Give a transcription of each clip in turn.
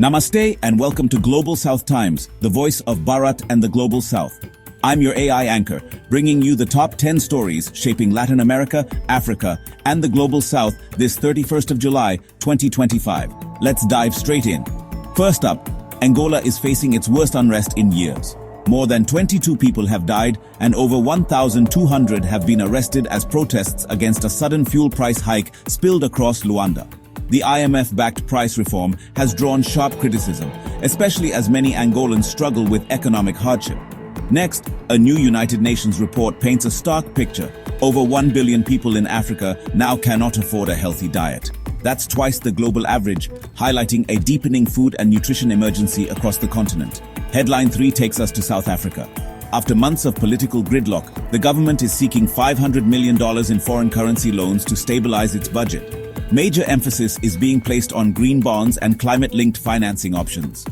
Namaste and welcome to Global South Times, the voice of Bharat and the Global South. I'm your AI anchor, bringing you the top 10 stories shaping Latin America, Africa, and the Global South this 31st of July, 2025. Let's dive straight in. First up, Angola is facing its worst unrest in years. More than 22 people have died and over 1,200 have been arrested as protests against a sudden fuel price hike spilled across Luanda. The IMF-backed price reform has drawn sharp criticism, especially as many Angolans struggle with economic hardship. Next, a new United Nations report paints a stark picture. Over 1 billion people in Africa now cannot afford a healthy diet. That's twice the global average, highlighting a deepening food and nutrition emergency across the continent. Headline 3 takes us to South Africa. After months of political gridlock, the government is seeking $500 million in foreign currency loans to stabilize its budget. Major emphasis is being placed on green bonds and climate-linked financing options.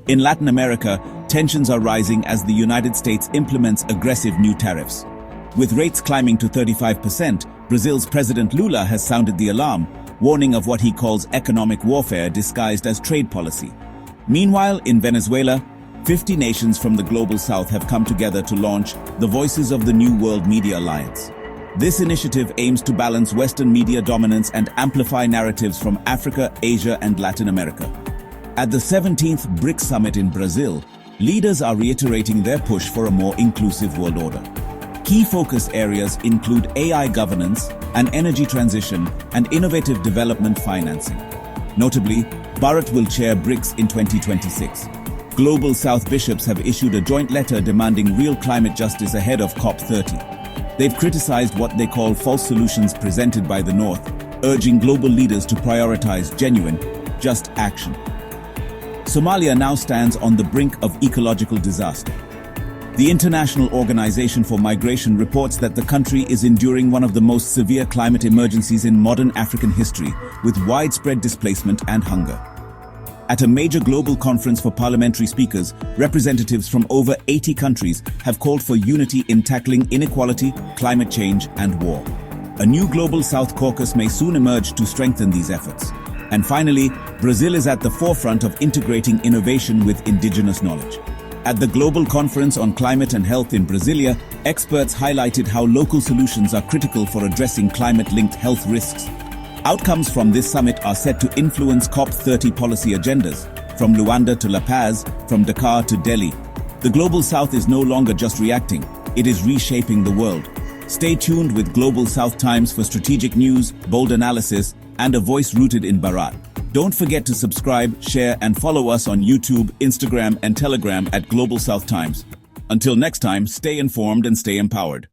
In Latin America, tensions are rising as the United States implements aggressive new tariffs. With rates climbing to 35%, Brazil's President Lula has sounded the alarm, warning of what he calls economic warfare disguised as trade policy. Meanwhile, in Venezuela, 50 nations from the Global South have come together to launch the Voices of the New World Media Alliance. This initiative aims to balance Western media dominance and amplify narratives from Africa, Asia, and Latin America. At the 17th BRICS Summit in Brazil, leaders are reiterating their push for a more inclusive world order. Key focus areas include AI governance, an energy transition, and innovative development financing. Notably, Bharat will chair BRICS in 2026. Global South bishops have issued a joint letter demanding real climate justice ahead of COP30. They've criticized what they call false solutions presented by the North, urging global leaders to prioritize genuine, just action. Somalia now stands on the brink of ecological disaster. The International Organization for Migration reports that the country is enduring one of the most severe climate emergencies in modern African history, with widespread displacement and hunger. At a major global conference for parliamentary speakers, representatives from over 80 countries have called for unity in tackling inequality, climate change, and war. A new Global South caucus may soon emerge to strengthen these efforts. And finally, Brazil is at the forefront of integrating innovation with indigenous knowledge. At the Global Conference on Climate and Health in Brasilia, experts highlighted how local solutions are critical for addressing climate-linked health risks. Outcomes from this summit are set to influence COP30 policy agendas, from Luanda to La Paz, from Dakar to Delhi. The Global South is no longer just reacting, it is reshaping the world. Stay tuned with Global South Times for strategic news, bold analysis, and a voice rooted in Bharat. Don't forget to subscribe, share, and follow us on YouTube, Instagram, and Telegram at Global South Times. Until next time, stay informed and stay empowered.